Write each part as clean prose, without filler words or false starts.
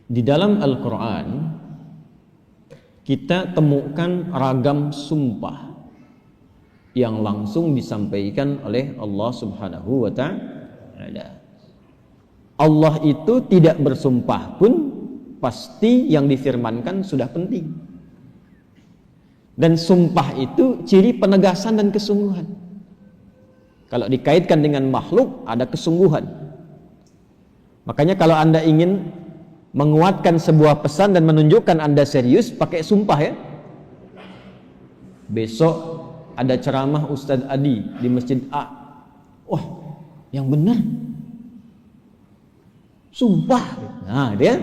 Di dalam Al-Quran kita temukan ragam sumpah yang langsung disampaikan oleh Allah Subhanahu wa ta'ala. Allah itu tidak bersumpah pun pasti yang difirmankan sudah penting. Dan sumpah itu ciri penegasan dan kesungguhan. Kalau dikaitkan dengan makhluk ada kesungguhan. Makanya kalau Anda ingin menguatkan sebuah pesan dan menunjukkan Anda serius, pakai sumpah ya. Besok ada ceramah Ustadz Adi di Masjid A. Wah, yang benar sumpah. Nah, dia.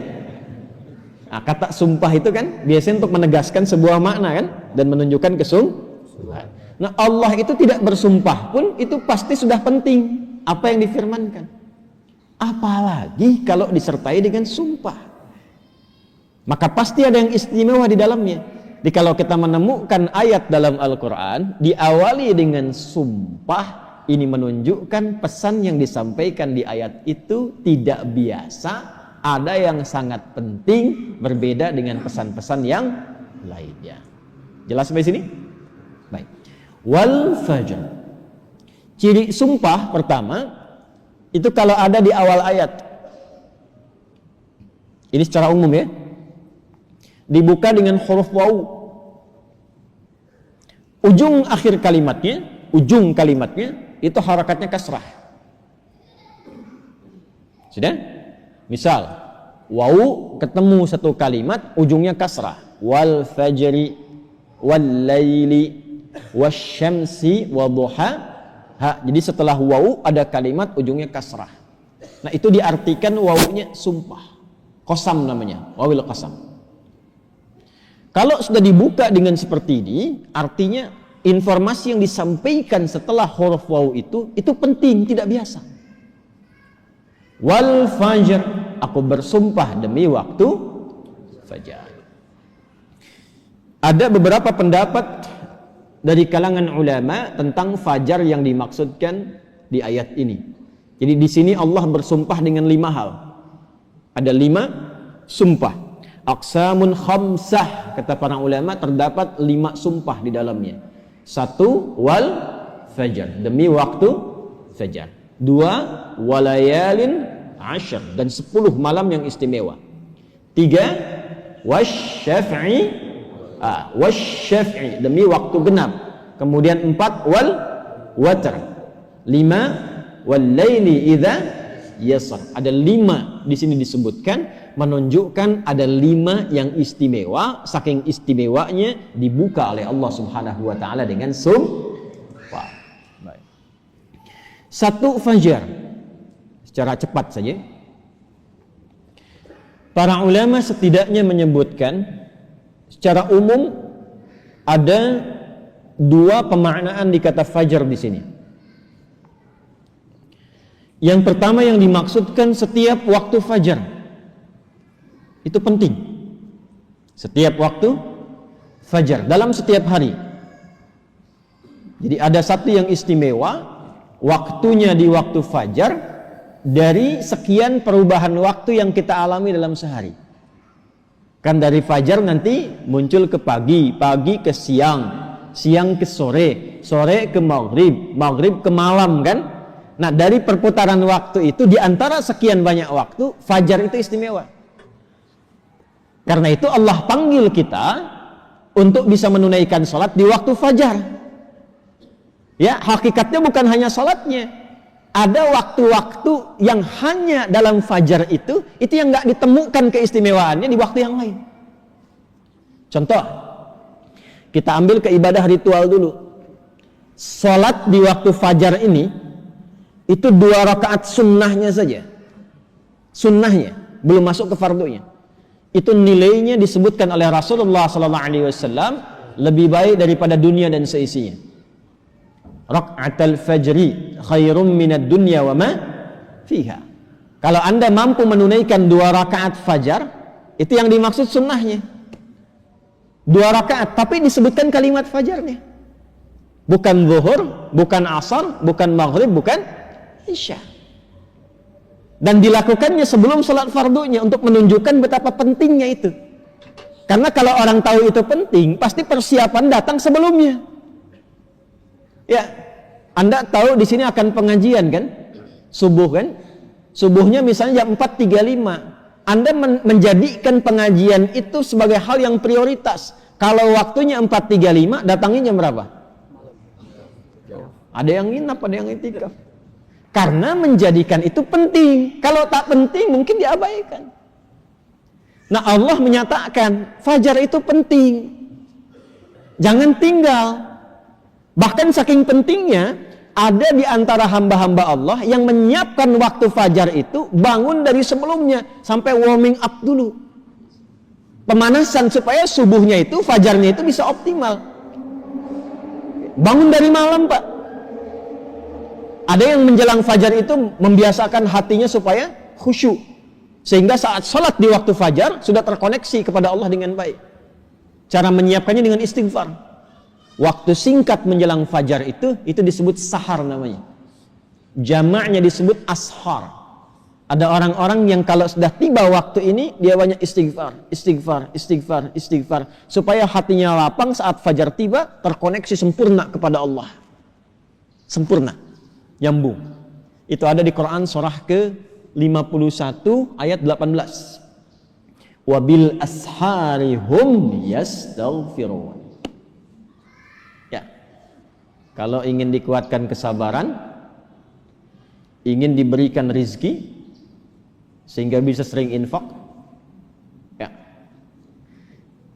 Nah, kata sumpah itu kan biasanya untuk menegaskan sebuah makna kan dan menunjukkan kesungguhan. Nah, Allah itu tidak bersumpah pun itu pasti sudah penting apa yang difirmankan. Apalagi kalau disertai dengan sumpah, maka pasti ada yang istimewa di dalamnya. Jadi kalau kita menemukan ayat dalam Al-Quran diawali dengan sumpah, ini menunjukkan pesan yang disampaikan di ayat itu tidak biasa, ada yang sangat penting, berbeda dengan pesan-pesan yang lainnya. Jelas sampai sini? Baik. Wal fajr. Ciri sumpah pertama itu kalau ada di awal ayat. Ini secara umum ya. Dibuka dengan huruf waw. Ujung kalimatnya itu harakatnya kasrah. Sudah? Misal, waw ketemu satu kalimat ujungnya kasrah. Wal fajri wal laili wasyamsi wadduha. Jadi setelah waw ada kalimat ujungnya kasrah. Nah, itu diartikan wawunya sumpah. Qasam namanya, wawil qasam. Kalau sudah dibuka dengan seperti ini, artinya informasi yang disampaikan setelah huruf waw itu penting, tidak biasa. Wal fajr, aku bersumpah demi waktu fajar. Ada beberapa pendapat dari kalangan ulama tentang fajar yang dimaksudkan di ayat ini. Jadi di sini Allah bersumpah dengan 5 hal. Ada 5 sumpah. Aqsamun khamsah, kata para ulama, terdapat 5 sumpah di dalamnya. 1, wal fajar, demi waktu fajar. 2, walayalin ashr, dan 10 malam yang istimewa. 3, wasyaf'i, demi waktu genap. Kemudian 4, wal watr. 5, wal laili idza yasr. Ada 5 di sini disebutkan, menunjukkan ada 5 yang istimewa. Saking istimewanya dibuka oleh Allah Subhanahu wa taala dengan sumpah. Baik. 1, fajar. Secara cepat saja. Para ulama setidaknya menyebutkan secara umum ada 2 pemaknaan di kata fajar di sini. Yang pertama yang dimaksudkan setiap waktu fajar. Itu penting. Setiap waktu fajar dalam setiap hari. Jadi ada satu yang istimewa, waktunya di waktu fajar dari sekian perubahan waktu yang kita alami dalam sehari. Kan dari fajar nanti muncul ke pagi, pagi ke siang, siang ke sore, sore ke maghrib, maghrib ke malam kan. Nah, dari perputaran waktu itu, di antara sekian banyak waktu, fajar itu istimewa. Karena itu Allah panggil kita untuk bisa menunaikan sholat di waktu fajar. Ya, hakikatnya bukan hanya sholatnya. Ada waktu-waktu yang hanya dalam fajar itu yang nggak ditemukan keistimewaannya di waktu yang lain. Contoh, kita ambil ke ibadah ritual dulu. Sholat di waktu fajar ini, itu 2 rakaat sunnahnya saja. Sunnahnya, belum masuk ke fardunya. Itu nilainya disebutkan oleh Rasulullah SAW lebih baik daripada dunia dan seisinya. Raka'atul fajri khairum minad dunya wa ma fiha. Kalau Anda mampu menunaikan 2 rakaat fajar, itu yang dimaksud sunnahnya. 2 rakaat, tapi disebutkan kalimat fajarnya. Bukan zuhur, bukan asar, bukan maghrib, bukan isya. Dan dilakukannya sebelum sholat fardunya untuk menunjukkan betapa pentingnya itu. Karena kalau orang tahu itu penting, pasti persiapan datang sebelumnya. Ya, Anda tahu di sini akan pengajian kan? Subuh kan? Subuhnya misalnya jam 4.35. Anda menjadikan pengajian itu sebagai hal yang prioritas. Kalau waktunya 4.35, datangnya jam berapa? Ada yang nginap, ada yang itikaf. Karena menjadikan itu penting. Kalau tak penting mungkin diabaikan. Nah, Allah menyatakan fajar itu penting. Jangan tinggal. Bahkan saking pentingnya, ada di antara hamba-hamba Allah yang menyiapkan waktu fajar itu bangun dari sebelumnya sampai warming up dulu. Pemanasan supaya subuhnya itu, fajarnya itu bisa optimal. Bangun dari malam, Pak. Ada yang menjelang fajar itu membiasakan hatinya supaya khusyuk. Sehingga saat sholat di waktu fajar sudah terkoneksi kepada Allah dengan baik. Cara menyiapkannya dengan istighfar. Waktu singkat menjelang fajar itu disebut sahar namanya. Jamaknya disebut ashar. Ada orang-orang yang kalau sudah tiba waktu ini, dia banyak istighfar, istighfar, istighfar, istighfar. Supaya hatinya lapang saat fajar tiba, terkoneksi sempurna kepada Allah. Sempurna. Nyambung. Itu ada di Quran surah ke-51 ayat 18. Wabil ashari hum yastaghfirun. Ya. Kalau ingin dikuatkan kesabaran, ingin diberikan rizki sehingga bisa sering infak, ya.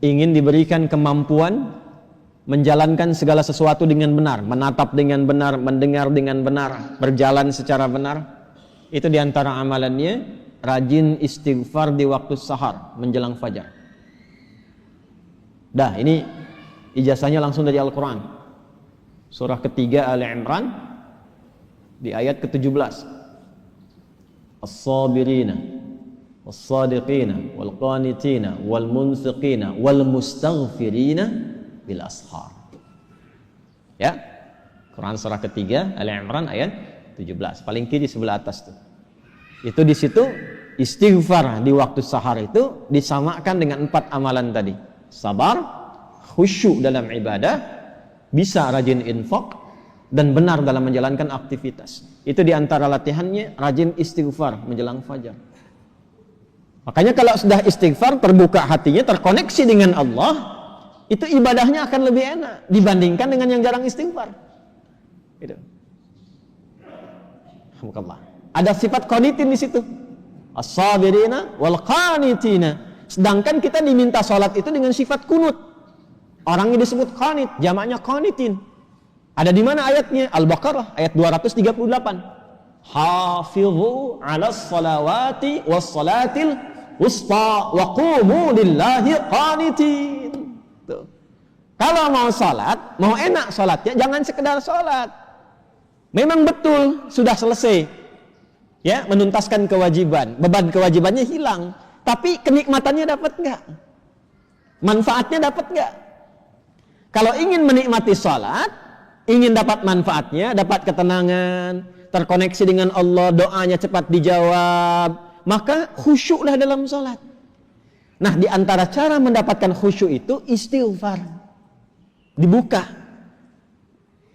Ingin diberikan kemampuan menjalankan segala sesuatu dengan benar, menatap dengan benar, mendengar dengan benar, berjalan secara benar. Itu diantara amalannya, rajin istighfar di waktu sahar menjelang fajar. Dah, ini ijazahnya langsung dari Al-Quran. Surah ketiga Ali Imran di ayat ke-17. As-sabirina was-sadiqina wal-qanitina wal-munfiqina wal-mustaghfirina bil ashar. Ya. Quran surah ketiga Ali Imran ayat 17. Paling kiri sebelah atas tuh. Itu di situ istighfar di waktu sahar itu disamakan dengan 4 amalan tadi. Sabar, khusyuk dalam ibadah, bisa rajin infak, dan benar dalam menjalankan aktivitas. Itu di antara latihannya rajin istighfar menjelang fajar. Makanya kalau sudah istighfar, terbuka hatinya, terkoneksi dengan Allah, itu ibadahnya akan lebih enak dibandingkan dengan yang jarang istighfar. Gitu. Alhamdulillah. Ada sifat qanitin di situ. As-sabirina wal qanitina. Sedangkan kita diminta salat itu dengan sifat kunut. Orangnya disebut qanit, jamaknya qanitin. Ada di mana ayatnya? Al-Baqarah ayat 238. Hafizu 'alas salawati was salatil wusta wa qumu lillahi qanitin. Tuh. Kalau mau salat, mau enak salatnya, jangan sekedar salat. Memang betul sudah selesai, ya, menuntaskan kewajiban, beban kewajibannya hilang, tapi kenikmatannya dapat nggak? Manfaatnya dapat nggak? Kalau ingin menikmati salat, ingin dapat manfaatnya, dapat ketenangan, terkoneksi dengan Allah, doanya cepat dijawab, maka khusyuklah dalam salat. Nah, di antara cara mendapatkan khusyuk itu istighfar. Dibuka.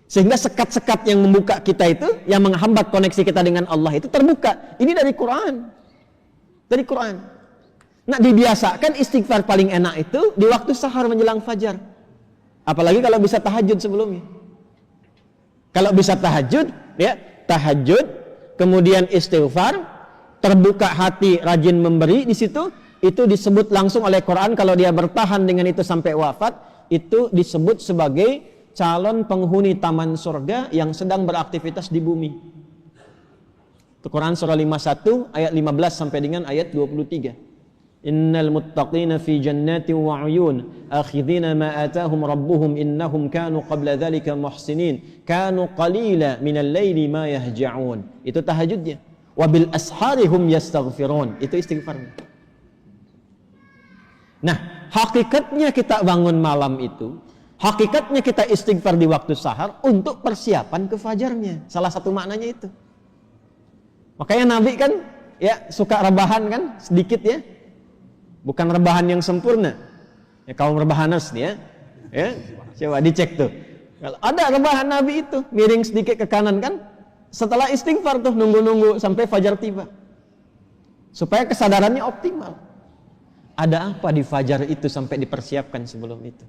Sehingga sekat-sekat yang membuka kita itu, yang menghambat koneksi kita dengan Allah itu terbuka. Ini dari Quran. Dari Quran. Nah, dibiasakan istighfar paling enak itu di waktu sahar menjelang fajar. Apalagi kalau bisa tahajud sebelumnya. Kalau bisa tahajud, ya, tahajud, kemudian istighfar, terbuka hati, rajin memberi di situ. Itu disebut langsung oleh Quran, kalau dia bertahan dengan itu sampai wafat, itu disebut sebagai calon penghuni taman surga yang sedang beraktivitas di bumi. Itu Quran surah 51 ayat 15 sampai dengan ayat 23. Innal muttaqina fi jannatin wa 'uyun akhidhina ma atahum rabbuhum innahum kanu qabla dhalika muhsinin kanu qalila minal laili ma yahja'un. Itu tahajudnya. Wa bil asharihum yastaghfirun. Itu istighfarnya. Nah, hakikatnya kita bangun malam itu, hakikatnya kita istighfar di waktu sahar untuk persiapan ke fajarnya. Salah satu maknanya itu. Makanya Nabi kan ya suka rebahan kan sedikit ya, bukan rebahan yang sempurna ya, kaum rebahaners nih ya, coba dicek tuh kalau ada rebahan Nabi itu miring sedikit ke kanan kan, setelah istighfar tuh nunggu sampai fajar tiba supaya kesadarannya optimal. Ada apa di fajar itu sampai dipersiapkan sebelum itu,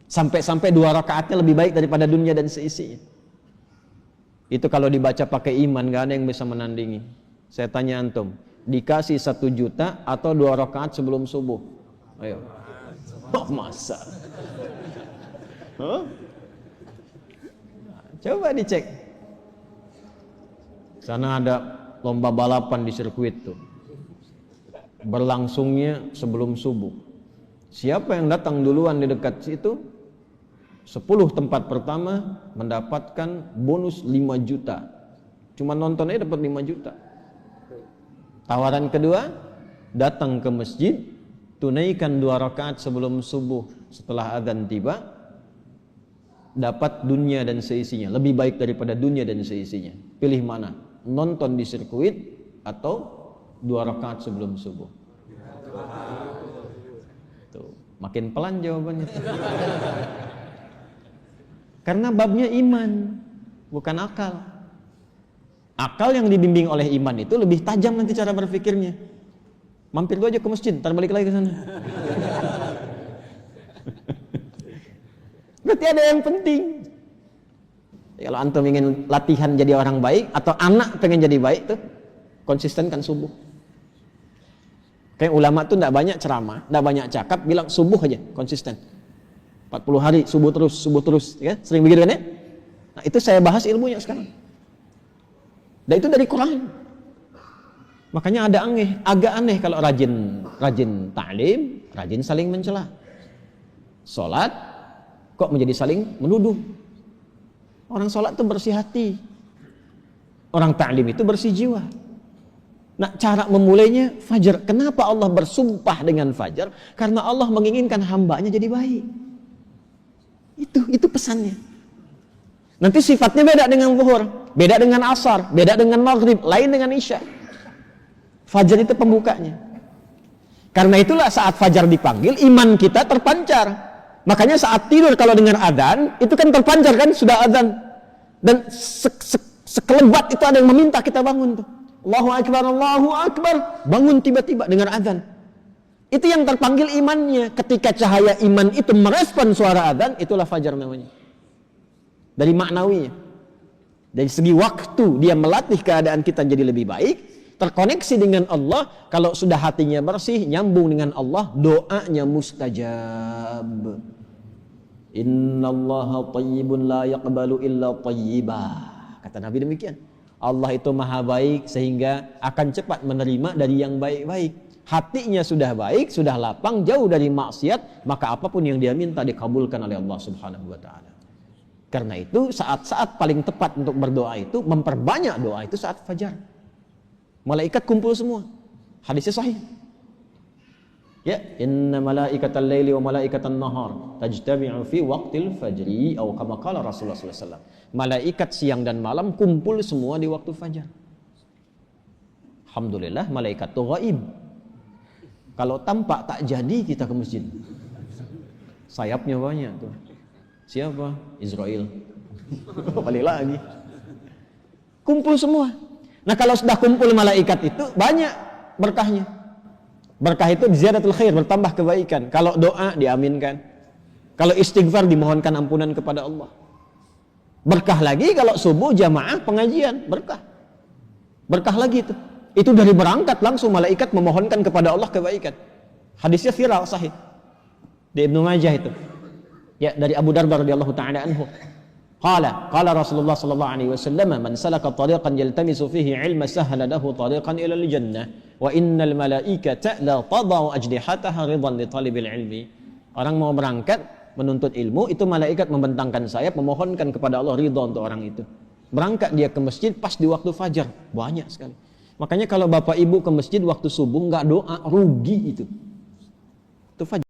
sampai 2 rakaatnya lebih baik daripada dunia dan seisinya. Itu kalau dibaca pakai iman gak ada yang bisa menandingi. Saya tanya antum, dikasih 1 juta atau 2 rakaat sebelum subuh? Ayo. Oh, masa? Huh? Coba dicek. Sana ada lomba balapan di sirkuit tuh. Berlangsungnya sebelum subuh. Siapa yang datang duluan di dekat situ, 10 tempat pertama mendapatkan bonus 5 juta. Cuma nonton aja dapat 5 juta. Tawaran kedua, datang ke masjid, tunaikan 2 rakaat sebelum subuh setelah adzan tiba, dapat dunia dan seisinya, lebih baik daripada dunia dan seisinya. Pilih mana? Nonton di sirkuit atau 2 rakaat sebelum subuh? Tuh, makin pelan jawabannya. Karena babnya iman, bukan akal. Akal yang dibimbing oleh iman itu lebih tajam nanti cara berpikirnya. Mampir dulu aja ke masjid, ntar balik lagi ke sana. Berarti ada yang penting. Kalau antum ingin latihan jadi orang baik atau anak pengen jadi baik tuh, konsistenkan subuh. Kayak ulama tuh enggak banyak ceramah, enggak banyak cakap, bilang subuh aja, konsisten. 40 hari subuh terus, ya? Sering begitu kan ya? Nah, itu saya bahas ilmunya sekarang. Dan itu dari Quran. Makanya agak aneh kalau rajin ta'lim, rajin saling mencela. Salat kok menjadi saling menuduh. Orang salat itu bersih hati. Orang ta'lim itu bersih jiwa. Nah, cara memulainya fajar. Kenapa Allah bersumpah dengan fajar? Karena Allah menginginkan hambanya jadi baik. Itu pesannya. Nanti sifatnya beda dengan zuhur, beda dengan asar, beda dengan maghrib, lain dengan isya. Fajar itu pembukanya. Karena itulah saat fajar dipanggil, iman kita terpancar. Makanya saat tidur kalau dengar adzan, itu kan terpancar kan, sudah adzan. Dan sekelebat itu ada yang meminta kita bangun tuh. Allahu Akbar, Allahu Akbar. Bangun tiba-tiba dengar adzan. Itu yang terpanggil imannya. Ketika cahaya iman itu merespon suara adzan, itulah fajar namanya. Dari maknawinya. Dari segi waktu dia melatih keadaan kita jadi lebih baik, terkoneksi dengan Allah. Kalau sudah hatinya bersih, nyambung dengan Allah, doanya mustajab. Innallaha tayyibun la yaqbalu illa tayyibah. Kata Nabi demikian. Allah itu maha baik sehingga akan cepat menerima dari yang baik-baik. Hatinya sudah baik, sudah lapang, jauh dari maksiat, maka apapun yang dia minta dikabulkan oleh Allah Subhanahu wa taala. Karena itu saat-saat paling tepat untuk berdoa itu, memperbanyak doa itu saat fajar. Malaikat kumpul semua. Hadisnya sahih. Ya, inna malaikatal laili wa malaikatan nahar tajtami'u fi waqtil fajri atau kama qala Rasulullah sallallahu alaihi wasallam. Malaikat siang dan malam kumpul semua di waktu fajar. Alhamdulillah malaikat itu gaib. Kalau tampak tak jadi kita ke masjid. Sayapnya banyak tuh. Siapa? Israel. Balik lagi. Kumpul semua. Nah, kalau sudah kumpul malaikat itu banyak berkahnya. Berkah itu ziyadatul khair, bertambah kebaikan. Kalau doa diaminkan. Kalau istighfar dimohonkan ampunan kepada Allah. Berkah lagi kalau subuh jamaah pengajian, berkah. Berkah lagi itu. Itu dari berangkat langsung malaikat memohonkan kepada Allah kebaikan. Hadisnya viral sahih. Di Ibnu Majah itu. Ya, dari Abu Darda radhiyallahu ta'ala anhu. Qala Rasulullah sallallahu alaihi wasallam, man salaka tariqan yaltamisu fihi 'ilma sahhala lahu tariqan ila al-jannah wa innal malaikata la tadau ajnihataha ridan li talibil ilmi. Orang mau berangkat menuntut ilmu, itu malaikat membentangkan sayap memohonkan kepada Allah ridha untuk orang itu. Berangkat dia ke masjid pas di waktu fajar, banyak sekali. Makanya kalau bapak ibu ke masjid waktu subuh enggak doa, rugi itu. Itu fajar.